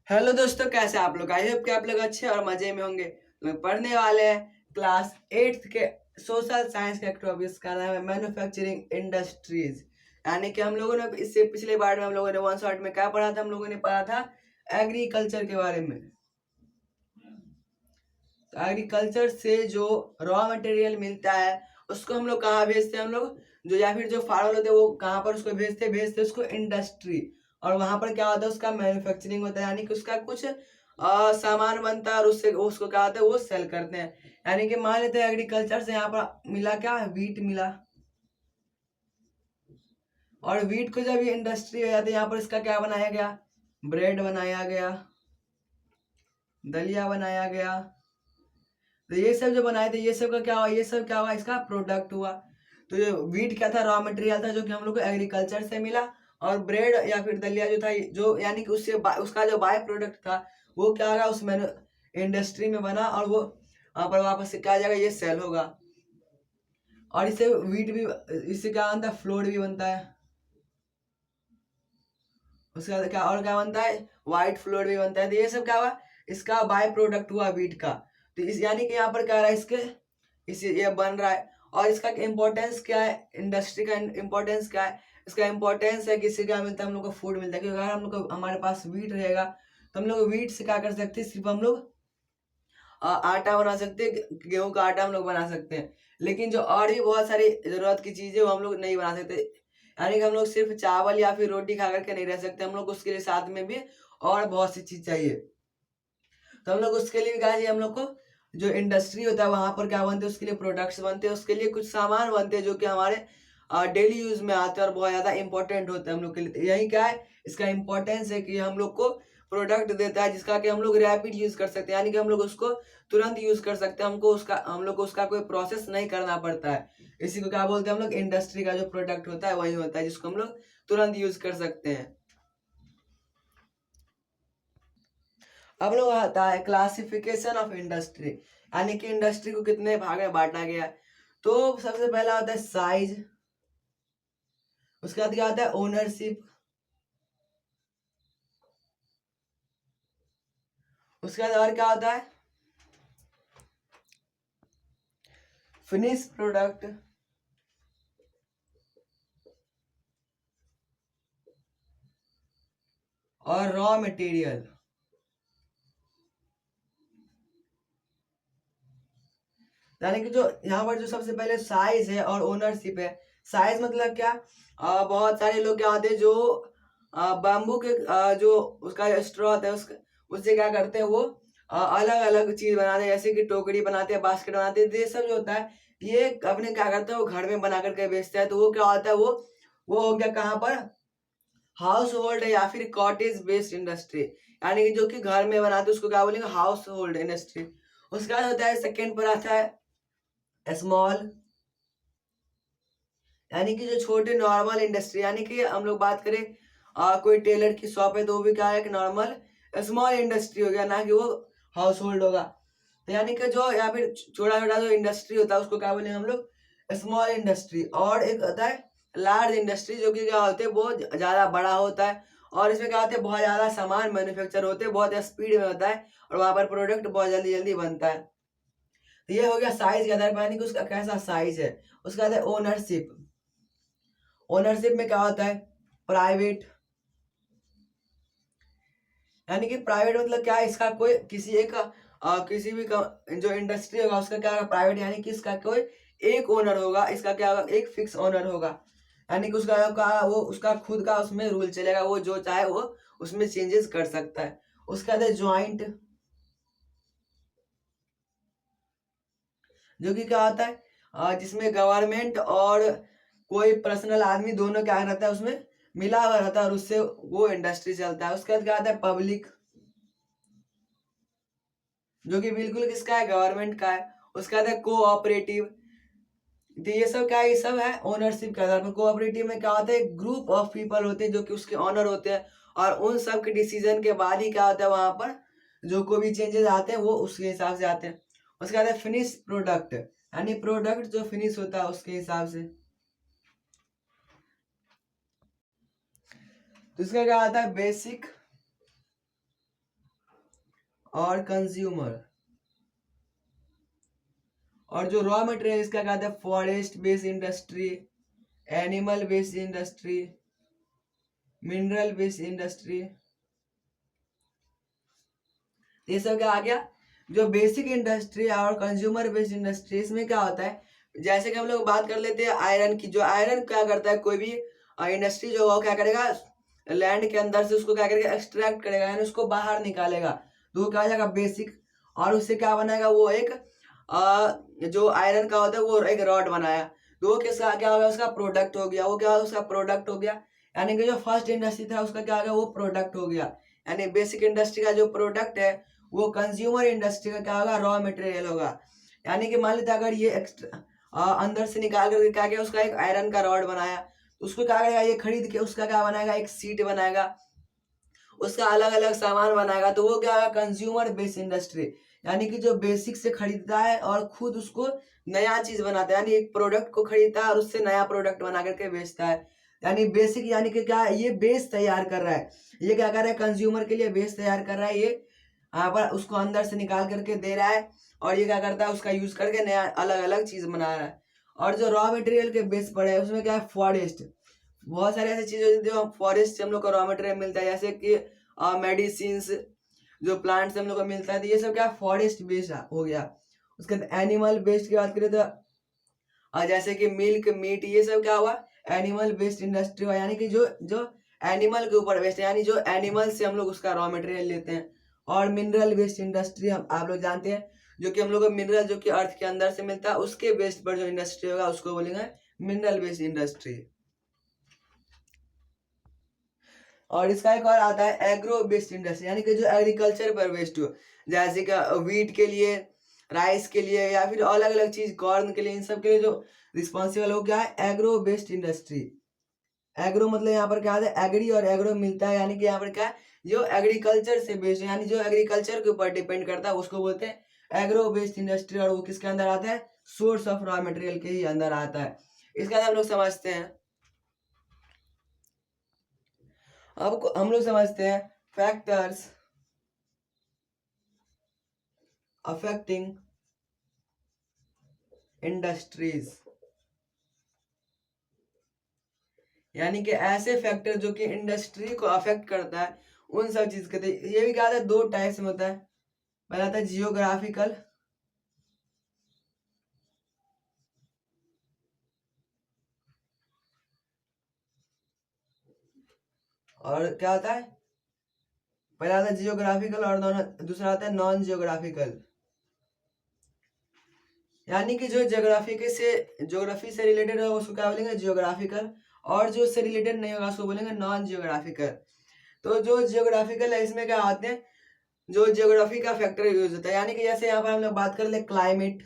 Hello दोस्तों, कैसे आप लोग? आई होप कि आप लोग अच्छे और मजे में होंगे। तो पढ़ने वाले हैं क्लास 8th के सोशल साइंस का एक टॉपिक, इसका नाम है मैन्युफैक्चरिंग इंडस्ट्रीज। यानी कि हम लोगों ने इससे पिछले बार में हम लोगों ने वन शॉट में क्या पढ़ा था? हम लोगों ने पढ़ा था एग्रीकल्चर के बारे में। तो एग्रीकल्चर से जो रॉ मटेरियल मिलता है उसको हम लोग कहाँ भेजते हैं? हम लोग जो या फिर जो फार्मर होते हैं वो कहाँ पर उसको भेजते उसको इंडस्ट्री। और वहां पर क्या होता है? उसका मैन्युफैक्चरिंग होता है, यानी कि उसका कुछ सामान बनता है और उससे उसको क्या होता है? वो सेल करते हैं। यानी कि मान लेते हैं एग्रीकल्चर से यहाँ पर मिला क्या? वीट मिला। और वीट को जब ये इंडस्ट्री हो जाती है, यहाँ पर इसका क्या बनाया गया? ब्रेड बनाया गया, दलिया बनाया गया। तो ये सब जो बनाए थे, ये सब का क्या हुआ? ये सब क्या हुआ? इसका प्रोडक्ट हुआ। तो ये वीट क्या था? रॉ मटेरियल था जो कि हम लोग को एग्रीकल्चर से मिला। और ब्रेड या फिर दलिया जो था, जो यानी कि उसका जो बाय प्रोडक्ट था वो क्या होगा? उस मैंने इंडस्ट्री में बना और वो वहां पर वापस से क्या आ जाएगा? ये सेल होगा। और इससे वीट भी, इससे क्या बनता है? फ्लोर भी बनता है। उसके बाद क्या और क्या बनता है? व्हाइट फ्लोर भी बनता है। तो ये सब क्या हुआ? इसका बाय प्रोडक्ट हुआ वीट का। तो इस यानी कि यहाँ पर क्या रहा है? इसके इस ये बन रहा है। और इसका इम्पोर्टेंस क्या है? इंडस्ट्री का इम्पोर्टेंस क्या है? इसका इम्पोर्टेंस है कि इससे क्या मिलता है? हम लोग को फूड मिलता है। क्योंकि अगर हम लोग को हमारे पास वीट रहेगा तो हम लोग वीट से क्या कर सकते हैं? सिर्फ हम लोग आटा बना सकते हैं, गेहूं का आटा हम लोग बना सकते हैं। लेकिन जो और भी बहुत सारी जरूरत की चीजें वो हम लोग नहीं बना सकते। यानी कि हम लोग सिर्फ चावल या फिर रोटी खा करके नहीं रह सकते, हम लोग उसके लिए साथ में भी और बहुत सी चीज चाहिए। तो हम लोग उसके लिए क्या चाहिए? हम लोग को जो इंडस्ट्री होता है वहां पर क्या बनते हैं? उसके लिए प्रोडक्ट्स बनते हैं, उसके लिए कुछ सामान बनते हैं जो कि हमारे डेली यूज में आते हैं और बहुत ज्यादा इंपॉर्टेंट होते हैं हम लोग के लिए। तो यही क्या है? इसका इंपॉर्टेंस है कि हम लोग को प्रोडक्ट देता है जिसका कि हम लोग रैपिड यूज कर सकते हैं, यानी कि हम लोग उसको तुरंत यूज कर सकते हैं। हम लोग को उसका कोई प्रोसेस नहीं करना पड़ता है। इसी को क्या बोलते हैं? हम लोग इंडस्ट्री का जो प्रोडक्ट होता है वही होता है जिसको हम लोग तुरंत यूज कर सकते हैं। अब लोग आता है क्लासिफिकेशन ऑफ इंडस्ट्री, यानी कि इंडस्ट्री को कितने भाग में बांटा गया है। तो सबसे पहला होता है साइज, उसके बाद क्या आता है? ओनरशिप, उसके बाद और क्या होता है? फिनिश प्रोडक्ट, और रॉ मटेरियल। यानी कि जो यहाँ पर जो सबसे पहले साइज है और ओनरशिप है। साइज मतलब क्या? बहुत सारे लोग क्या होते हैं जो बाम्बू के जो उसका स्ट्रॉ होता है उससे क्या करते हैं? वो अलग अलग चीज बनाते हैं, जैसे कि टोकरी बनाते हैं, बास्केट बनाते हैं। तो ये सब जो होता है ये अपने क्या करते हैं? वो घर में बना करके बेचता है। तो वो क्या होता है? वो हो गया कहाँ पर? हाउस होल्ड या फिर कॉटेज बेस्ड इंडस्ट्री, यानी कि जो कि घर में बनाते हैं उसको क्या बोलेंगे? House hold industry. उसके बाद होता है, सेकेंड पर आता है स्मॉल, यानी कि जो छोटे नॉर्मल इंडस्ट्री। यानी कि हम लोग बात करें कोई टेलर की शॉप है तो वो भी क्या है? कि नॉर्मल स्मॉल इंडस्ट्री हो गया, ना कि वो हाउस होल्ड होगा। तो यानी कि जो या फिर छोटा छोटा जो इंडस्ट्री होता है उसको क्या बोलेंगे हम लोग? Small industry. और एक होता है लार्ज इंडस्ट्री, जो कि क्या होते हैं? बहुत ज्यादा बड़ा होता है और इसमें क्या होता है? बहुत ज्यादा सामान मैन्युफैक्चर होते हैं, बहुत स्पीड में होता है और वहां पर प्रोडक्ट बहुत जल्दी जल्दी बनता है। तो ये हो गया साइज के आधार पर, यानी कि उसका कैसा साइज है। उसके बाद है ओनरशिप। ओनरशिप में क्या होता है? प्राइवेट, यानी कि प्राइवेट मतलब क्या है? इसका कोई किसी एक किसी भी जो इंडस्ट्री होगा उसका क्या होगा? प्राइवेट, यानी कि इसका कोई एक ओनर होगा। इसका क्या होगा? एक फिक्स ओनर होगा, यानी कि वो उसका खुद का उसमें रूल चलेगा, वो जो चाहे वो उसमें चेंजेस कर सकता है। उसके बाद है ज्वाइंट, जो कि क्या होता है? जिसमें गवर्नमेंट और कोई पर्सनल आदमी दोनों क्या रहता है? उसमें मिला हुआ रहता है और उससे वो इंडस्ट्री चलता है। उसके बाद क्या आता है? पब्लिक, जो कि बिल्कुल किसका है? गवर्नमेंट का है। उसके बाद है कोऑपरेटिव। तो ये सब क्या है? ये सब है ओनरशिप के आधार पर। कोऑपरेटिव में क्या होता है? एक ग्रुप ऑफ पीपल होते हैं जो कि उसके ऑनर होते हैं और उन सब के डिसीजन के बाद ही क्या होता है? वहां पर जो कोई भी चेंजेस आते हैं वो उसके हिसाब से आते हैं। उसके बाद है फिनिश प्रोडक्ट, यानी प्रोडक्ट जो फिनिश होता है उसके हिसाब से। तो इसका क्या आता है? बेसिक, और कंज्यूमर। और जो रॉ मटेरियल इसका कहते हैं forest based industry, animal based industry, mineral based industry. ये सब क्या आ गया, जो बेसिक इंडस्ट्री और कंज्यूमर बेस्ड इंडस्ट्री। इसमें क्या होता है, जैसे कि हम लोग बात कर लेते हैं आयरन की। जो आयरन क्या करता है, कोई भी इंडस्ट्री जो होगा क्या करेगा, लैंड के अंदर से उसको क्या करेगा, एक्सट्रैक्ट करेगा, यानी उसको बाहर निकालेगा, तो वो क्या हो जाएगा बेसिक। और उससे क्या बनाएगा, वो एक जो आयरन का होता है वो एक रॉड बनाया, तो वो किसका क्या हो गया, उसका प्रोडक्ट हो गया। वो क्या उसका प्रोडक्ट हो गया, यानी कि जो फर्स्ट इंडस्ट्री था उसका क्या हो गया, वो प्रोडक्ट हो गया। यानी बेसिक इंडस्ट्री का जो प्रोडक्ट है वो कंज्यूमर इंडस्ट्री का क्या होगा, रॉ मटेरियल होगा। यानी कि मान लीजिए अगर ये एक्स्ट्रा अंदर से निकाल करके क्या किया, उसका एक आयरन का रॉड बनाया, तो उसको क्या करेगा, ये खरीद के उसका क्या बनाएगा, एक सीट बनाएगा, उसका अलग अलग सामान बनाएगा, तो वो क्या होगा, कंज्यूमर बेस्ड इंडस्ट्री। यानी कि जो बेसिक से खरीदता है और खुद उसको नया चीज बनाता है, यानी एक प्रोडक्ट को खरीदता है और उससे नया प्रोडक्ट बना करके बेचता है। यानी बेसिक, यानी कि क्या, ये बेस तैयार कर रहा है। ये क्या कर रहा है, कंज्यूमर के लिए बेस तैयार कर रहा है। ये यहाँ पर उसको अंदर से निकाल करके दे रहा है, और ये क्या करता है, उसका यूज करके नया अलग अलग चीज बना रहा है। और जो रॉ मटेरियल के बेस पर है उसमें क्या है, फॉरेस्ट। बहुत सारे ऐसी चीजें होती है जो हम फॉरेस्ट से हम लोग को रॉ मटेरियल मिलता है, जैसे कि मेडिसिन, जो प्लांट से हम लोग को मिलता है, तो ये सब क्या फॉरेस्ट बेस्ड हो गया। उसके बाद एनिमल बेस्ड की बात करें तो जैसे कि मिल्क, मीट, ये सब क्या हुआ, एनिमल बेस्ड इंडस्ट्री हुआ। यानी कि जो जो एनिमल के ऊपर बेस्ड है, यानी जो एनिमल से हम लोग उसका रॉ मटेरियल लेते हैं। और मिनरल बेस्ड इंडस्ट्री हम आप लोग जानते हैं, जो कि हम लोग को मिनरल जो कि अर्थ के अंदर से मिलता है, उसके बेस्ड पर जो इंडस्ट्री होगा उसको बोलेंगे मिनरल बेस्ड इंडस्ट्री। और इसका एक और आता है एग्रो बेस्ड इंडस्ट्री, यानी कि जो एग्रीकल्चर पर बेस्ड हो, जैसे कि वीट के लिए, राइस के लिए, या फिर अलग अलग चीज कॉर्न के लिए, इन सब के लिए जो रिस्पॉन्सिबल हो क्या है, एग्रो बेस्ड इंडस्ट्री। एग्रो मतलब यहाँ पर क्या आता है, एग्री और एग्रो मिलता है, यानी कि यहाँ पर क्या है, जो एग्रीकल्चर से बेस्ड है, यानी जो एग्रीकल्चर के ऊपर डिपेंड करता है उसको बोलते हैं एग्रो बेस्ड इंडस्ट्री। और वो किसके अंदर आता है, सोर्स ऑफ रॉ मटेरियल के ही अंदर आता है। इसका हम लोग समझते हैं। अब हम लोग समझते हैं फैक्टर्स अफेक्टिंग इंडस्ट्रीज, यानी कि ऐसे फैक्टर जो कि इंडस्ट्री को अफेक्ट करता है, उन सब चीज के। ये भी क्या होता है, दो टाइप्स में होता है। पहला आता है जियोग्राफिकल, और क्या होता है, पहला आता है जियोग्राफिकल और दूसरा आता है नॉन जियोग्राफिकल। यानी कि जो ज्योग्राफी से रिलेटेड होगा उसको क्या बोलेंगे, जियोग्राफिकल, और जो उससे रिलेटेड नहीं होगा उसको बोलेंगे नॉन जियोग्राफिकल। तो जो जियोग्राफिकल है इसमें क्या आते हैं, जो जियोग्राफी का फैक्टर यूज होता है। यानी कि जैसे यहाँ पर हम लोग बात कर ले क्लाइमेट,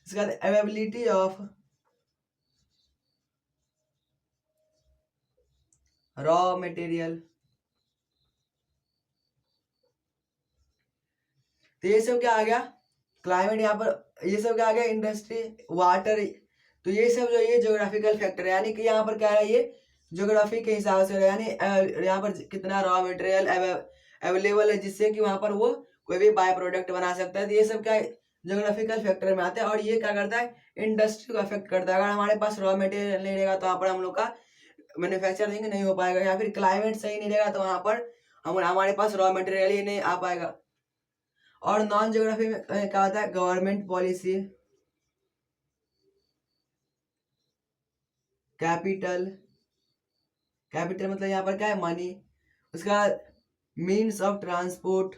इसके बाद अवेबिलिटी ऑफ रॉ मटेरियल, तो ये सब क्या आ गया, क्लाइमेट। यहाँ पर ये सब क्या आ गया, इंडस्ट्री, वाटर। तो ये सब जो ये ज्योग्राफिकल फैक्टर है, यानी कि यहाँ पर क्या है, ये ज्योग्राफी के हिसाब से, यानी यहाँ पर कितना रॉ मटेरियल अवेलेबल है, जिससे कि वहां पर वो कोई भी बाय प्रोडक्ट बना सकता है। तो ये सब क्या ज्योग्राफिकल फैक्टर में आते हैं। और ये क्या करता है, इंडस्ट्री को अफेक्ट करता है। अगर हमारे पास रॉ मटेरियल नहीं रहेगा तो वहाँ पर हम लोग का मैन्युफैक्चरिंग नहीं हो पाएगा, या फिर क्लाइमेट सही नहीं रहेगा तो वहां पर हमारे पास रॉ मटेरियल ही नहीं आ पाएगा। और नॉन ज्योग्राफी में क्या होता है, गवर्नमेंट पॉलिसी, कैपिटल, कैपिटल मतलब यहाँ पर क्या है, मनी। उसका मीन्स ऑफ ट्रांसपोर्ट,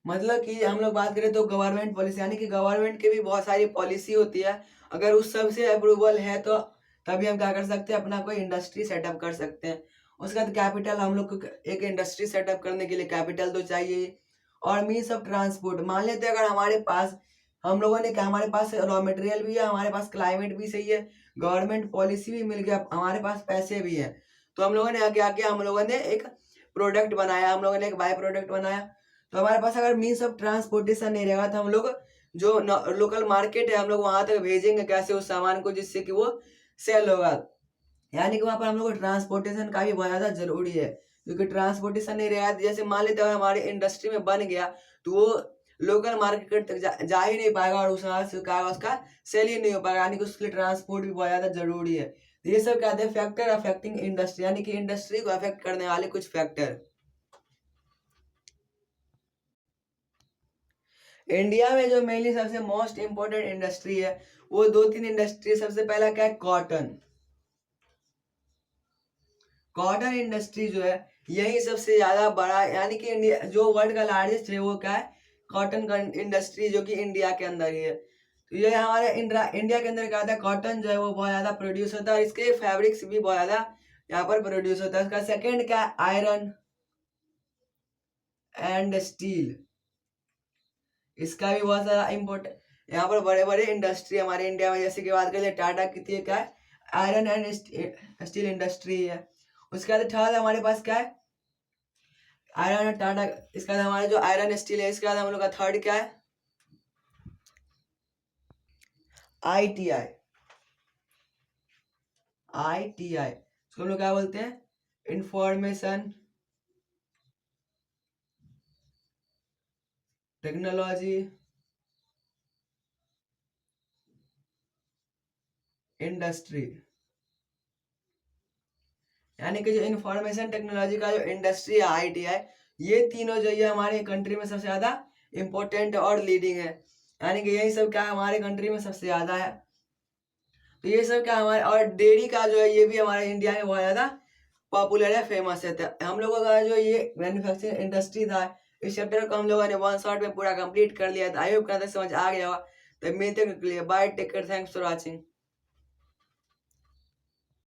मतलब कि हम लोग बात करें तो गवर्नमेंट पॉलिसी, यानी कि गवर्नमेंट की भी बहुत सारी पॉलिसी होती है। अगर उस सब से अप्रूवल है तो तभी हम क्या कर सकते हैं, अपना कोई इंडस्ट्री सेटअप कर सकते हैं। उसके बाद कैपिटल, हम लोग को एक इंडस्ट्री सेटअप करने के लिए कैपिटल तो चाहिए। और मीन्स ऑफ ट्रांसपोर्ट, मान लेते हैं अगर हमारे पास, हम लोगों ने क्या, हमारे पास रॉ मटेरियल भी है, हमारे पास क्लाइमेट भी सही है, गवर्नमेंट पॉलिसी भी मिल गया, हमारे पास पैसे भी है, तो हम लोगों ने क्या किया, हम लोगों ने एक प्रोडक्ट बनाया, हम लोगों ने एक बाय प्रोडक्ट बनाया। तो हमारे पास अगर मीन्स ऑफ ट्रांसपोर्टेशन नहीं रहेगा तो हम लोग जो लोकल मार्केट है हम लोग वहां तक भेजेंगे कैसे उस सामान को, जिससे कि वो सेल होगा। यानी कि वहां पर हम लोग को ट्रांसपोर्टेशन का भी बहुत ज्यादा जरूरी है, क्योंकि ट्रांसपोर्टेशन नहीं रहेगा, जैसे मान लेते हैं हमारी इंडस्ट्री में बन गया तो वो लोकल मार्केट तक जा ही नहीं पाएगा और उसका सेल ही नहीं हो पाएगा, यानी कि उसके लिए ट्रांसपोर्ट भी बहुत ज्यादा जरूरी है। तो ये सब कहते हैं फैक्टर अफेक्टिंग इंडस्ट्री, यानी कि इंडस्ट्री को अफेक्ट करने वाले कुछ फैक्टर। इंडिया में जो मेनली सबसे मोस्ट इम्पोर्टेंट इंडस्ट्री है वो दो तीन इंडस्ट्री। सबसे पहला क्या है, कॉटन। कॉटन इंडस्ट्री जो है यही सबसे ज्यादा बड़ा, यानी कि जो वर्ल्ड का लार्जेस्ट है वो क्या है, कॉटन का इंडस्ट्री, जो कि इंडिया के अंदर ही है। तो ये हमारे इंडिया के अंदर क्या होता है, कॉटन जो है वो बहुत ज्यादा प्रोड्यूस होता है और इसके फैब्रिक्स भी बहुत ज्यादा यहाँ पर प्रोड्यूस होता है। उसका सेकेंड क्या है, आयरन एंड स्टील। इसका भी बहुत सारा इम्पोर्टेंट, यहाँ पर बड़े बड़े इंडस्ट्री हमारे इंडिया में, जैसे कि बात करें टाटा की क्या है, आयरन एंड स्टील इंडस्ट्री है। उसके बाद थर्ड हमारे पास क्या है, आयरन और टाटा। इसके बाद हमारे जो आयरन स्टील है, इसके बाद हम लोग का थर्ड क्या है, ITI। ITI इसको हम लोग क्या बोलते हैं, इंफॉर्मेशन टेक्नोलॉजी इंडस्ट्री। यानी कि जो इंफॉर्मेशन टेक्नोलॉजी का जो इंडस्ट्री है ITI, ये तीनों जो ये हमारे कंट्री में सबसे ज्यादा इम्पोर्टेंट और लीडिंग है। यानी कि यही सब क्या है हमारे कंट्री में सबसे ज्यादा है। तो ये सब क्या हमारे, और डेयरी का जो है ये भी हमारे इंडिया में बहुत ज्यादा पॉपुलर है, फेमस है। तो हम लोगों का जो ये मैन्युफैक्चरिंग इंडस्ट्री था, इस चैप्टर को हम लोगों ने वन शॉट में पूरा कंप्लीट कर लिया था। आई होप समझ आ गया होगा। तो मिलते हैं, bye, take care, thanks for watching.